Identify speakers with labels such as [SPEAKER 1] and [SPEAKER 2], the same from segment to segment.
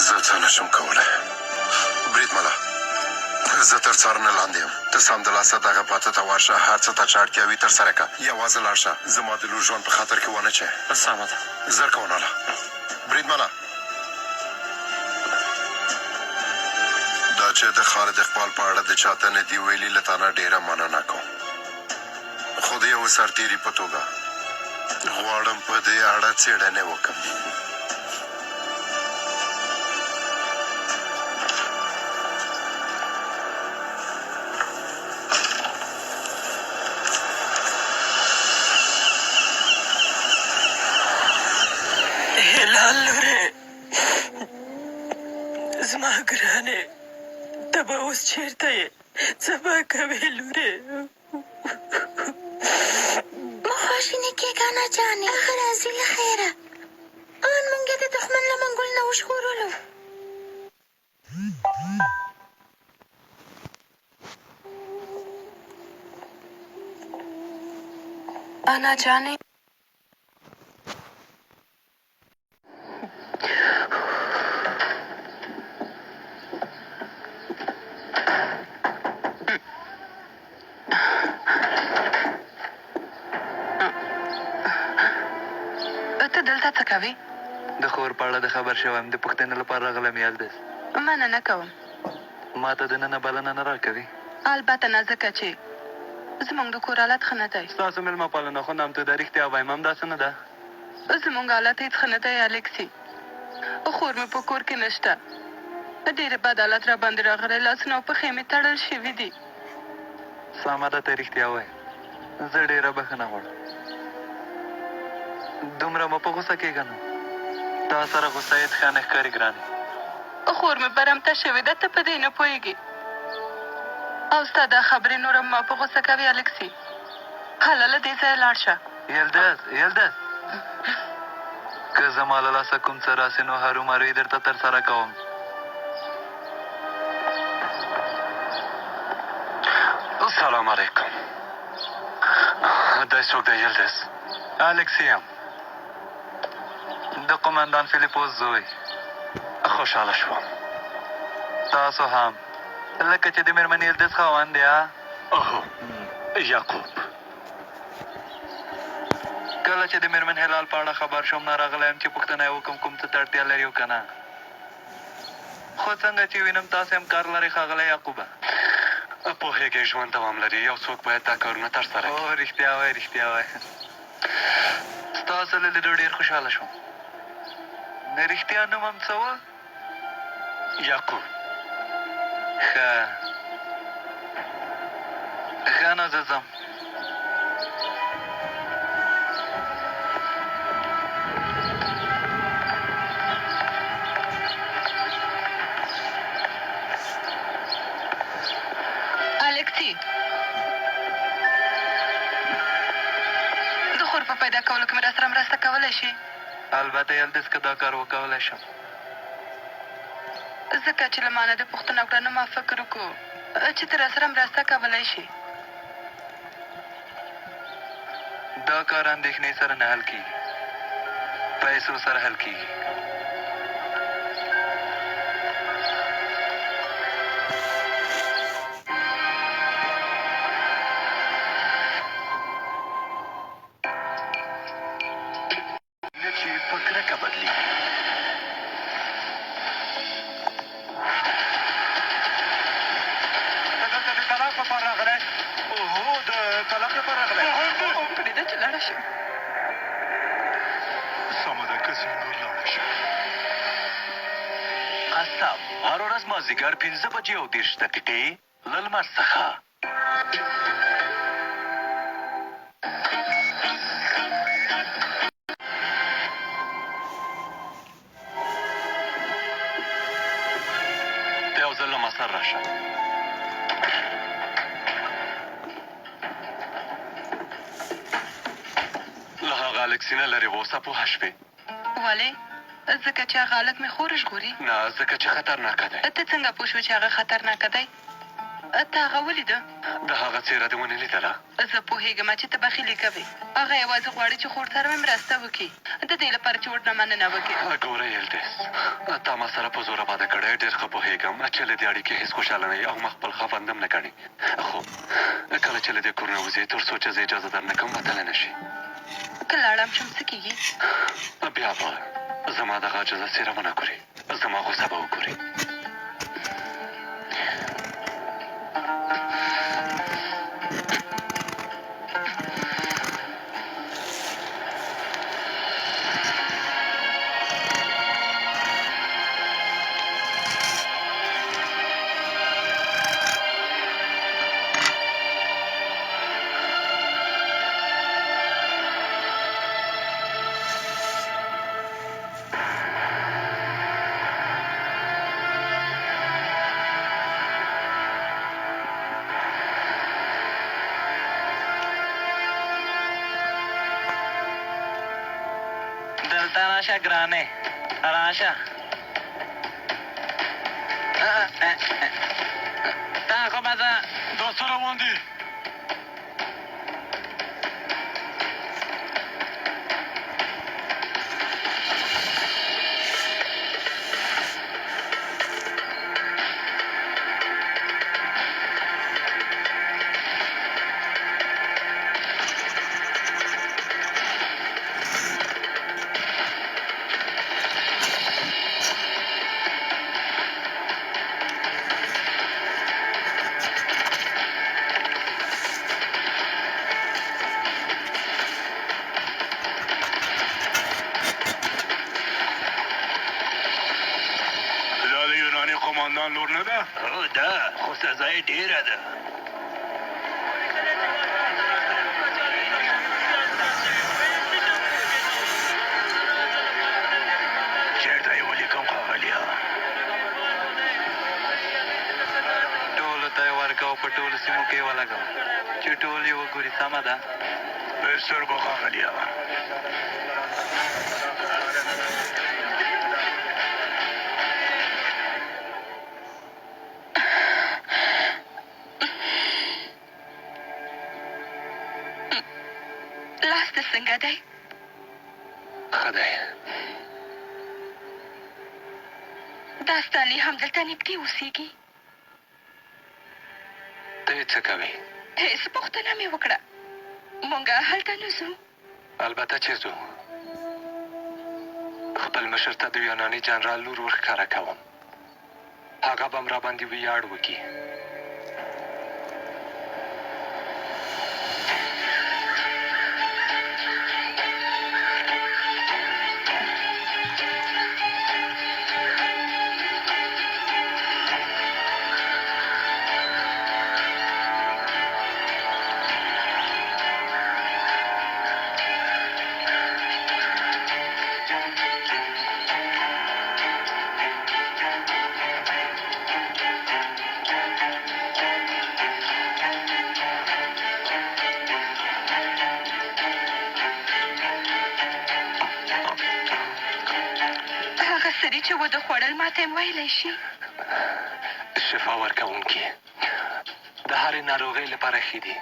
[SPEAKER 1] زه څه نشم کولی بریدمنه زه تر څارنه لاندې یم ته سمدلاسه دغه پاته ته ورشه هر څه ته چې اړتیا وي ترسره کړه یوازې لاړ شه زما د لور ژوند په خطر کې ونه چی
[SPEAKER 2] سمه ده
[SPEAKER 1] زر کووناله بریدمنه دا چې د خالد اقبال په اړه د چاته نه دي ویلي له تا نه ډېره مننه کوم خو د یو سرتېري په توګه غواړم په دې اړه څېړنې وکړم
[SPEAKER 3] هلال لورې زما ګرانې ته به اوس چېرته یې څه به کوې لورې
[SPEAKER 4] خواشینی کېږه نه جانې هغه راځي له خیره ان موږ یې د دښمن له منګول نه وژغورلو
[SPEAKER 5] انا جانې ته دلته څه کوې؟
[SPEAKER 6] د خور په اړه د خبر شوم د پوښتنې لپاره راغلم یالدس
[SPEAKER 5] مننه کوم
[SPEAKER 6] ما ته دننه بلنه نه راکوي
[SPEAKER 5] البته نه ځکه چې زموږ د کور حالت ښه نه دی
[SPEAKER 6] ستاسو مېلمه پالنه خو نامتو ده رښتیا وایم همداسې نه ده
[SPEAKER 5] زموږ حالت هېڅ ښه نه دی الکسي خور مې په کور کې نشته ډېر بد حالت را باندې راغلی لاسونه او پښې مې تړل شوي دي
[SPEAKER 6] سمه ده ته رښتیا وایې زه ډېره بښنه غواړم دومره مه په غوسه کېږه نو تا سره غوسه هېڅ ښه نه ښکاري ګرانې
[SPEAKER 5] خور مې برمته شوې ده ته په دې نه پوهېږې او ستا دا خبرې نور هم ما په غوسه کوي الکسي هله له دې ځایه لاړ شه
[SPEAKER 6] یلدس که زما له لاسه کوم څه راسي نو هرومرو یې درته ترسره کوم
[SPEAKER 2] سلام علیکم دی څوک دی یلدس
[SPEAKER 6] الکسي یم د قمندان فیلیپوس زوی
[SPEAKER 2] خوشحاله شوم
[SPEAKER 6] تاسو هم لکه چې د مېرمنې یلدس خاوند دی
[SPEAKER 2] اوهو یعقوب
[SPEAKER 6] کله چې د مېرمن هلال په اړه خبر شوم نه راغلی یم چې پوښتنه یې وکړم کوم څه ته اړتیا لري او که نه خو څنګه چې وینم تاسې هم کار لرئ ښاغلی یعقوبه
[SPEAKER 2] پوهېږئ ژوند دوام لري یو څوک باید دا کارونه ترسره کړي
[SPEAKER 6] او رښتیا وایې ستاسو له لیدو ډېر خوشحاله شوم رښتیا نوم هم څه و
[SPEAKER 2] یعقوب
[SPEAKER 6] ښه نو زه ځم
[SPEAKER 5] الکسي د خور په پیدا کولو کې مې را سره مرسته کولی شي
[SPEAKER 6] البته یلدس که دا کار وکولی شم
[SPEAKER 5] ځکه چې له ما نه د پوښتنه وکړه نو ما فکر وکړو چې ته را سره مرسته کولی شي
[SPEAKER 6] دا کار اندېښنې سره نه حل کېږي پیسو سره حل کېږي
[SPEAKER 2] قصاب هر ورځ مازدیګر 5 بجې او 30 دقیقې له لمر څخه ته یو ځل له ما سره راشه له هغه الکسي نه لرې اوسه پوهه شوې
[SPEAKER 5] ولې ځکه چې هغه حالت مې خور ژغوري
[SPEAKER 2] نه ځکه چې خطرناکه دی
[SPEAKER 5] ته څنګه پوه شوې چې هغه خطرناکه دی تا هغه ولیده؟
[SPEAKER 2] د هغه څېره دې ونه لیدله؟
[SPEAKER 5] زه پوهېږم چې ته بخیلي کوې. هغه یوازې غواړي چې خور سره مې مرسته وکړي، د دې لپاره چې ورنه مننه وکړي.
[SPEAKER 2] ګوره یلډیس، تا ما سره په زوره واده کړی، ډېر ښه پوهېږم چې له دې اړیکې هېڅ خوشحاله نه یې او ما خپل خاوند هم نه ګڼې. خو کله چې له دې کور نه وځې تر څو چې زه اجازه در نه کړم وتلی نه شي.
[SPEAKER 5] که لاړم شم څه کېږي؟
[SPEAKER 2] بیا به زما دغه عاجزه څېره ونه ګورې، زما غوسه به وګورې.
[SPEAKER 6] دلته راشه ګرانې، راشه. تا خو به زه
[SPEAKER 2] دا څه روان دي؟ دا د یوناني قماندان لور نه ده؟
[SPEAKER 6] هو ده، خو سزا یې ډېره ده. چېرته یې ولیکم ښاغلیا؟ ټولو ته یې ورکوه، په ټولو سیمو کې یې ولګوه چې ټول یې وګوري. سمه ده؟ په سترګو ښاغلیا.
[SPEAKER 5] لاس دې څنګه دی؟
[SPEAKER 2] ښه دی.
[SPEAKER 5] دا ستانلي همدلته نږدې اوسېږي؟
[SPEAKER 2] ته یې څه کوې؟
[SPEAKER 5] هېڅ پوښتنه مې وکړه. مونږ هلته نه ځو.
[SPEAKER 2] البته چې ځو. خپل مشر ته د یوناني جنرال لور ورښکاره کوم. هغه به م راباندې ویاړ وکړي.
[SPEAKER 5] هغه سړي چې وده خوړل ماته یې ویلی شي.
[SPEAKER 2] شفا ورکوونکي د هرې ناروغۍ لپاره ښه دي.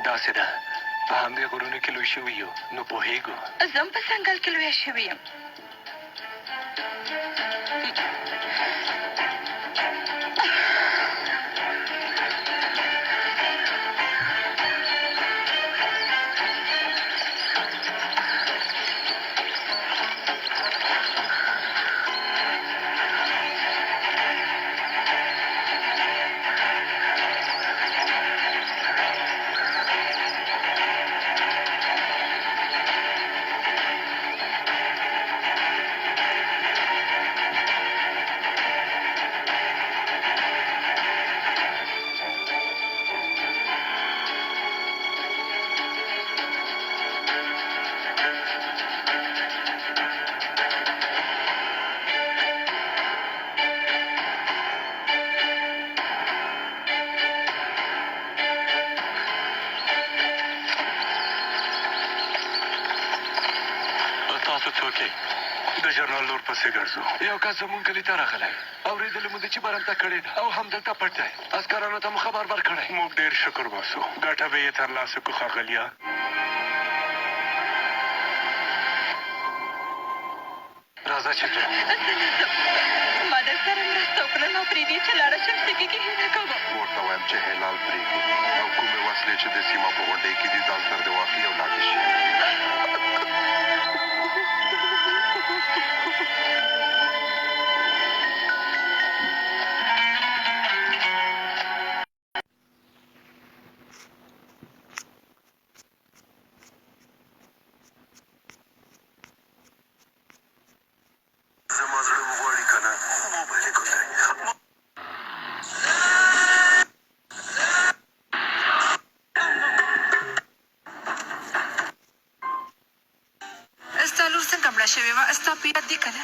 [SPEAKER 2] داسې ده په همدې غرونو کې لوی شوي یو، نو پوهېږو.
[SPEAKER 5] زه هم په ځنګل کې لویه شوې یم.
[SPEAKER 2] ورپسې ګرځو. یو کس زموږ کلي ته راغلی، اورېدلې مو ده چې باران ته کړې ده او همدلته پټ دی. عسکرانو ته مو خبر ورکړی.
[SPEAKER 7] موږ ډېر شکر باسو. ګټه به یې ترلاسه کړو ښاغلیه.
[SPEAKER 2] راځه چې ځو.
[SPEAKER 5] ما در سره مرسته وکړه نو پرېږدي چې لاړه شم سږي کې هیله کوم.
[SPEAKER 1] ورته وایم چې هلال پرېږدي او کومې وسلې چې د سیمه په غونډۍ کې دي ځان سره دې واخلي او لاندې شي. زما زړه وغواړي که نه موبایل یې ګوتوي.
[SPEAKER 3] ستا لور څنګه مړه شوې وه؟ ستا په یاد دي که نه؟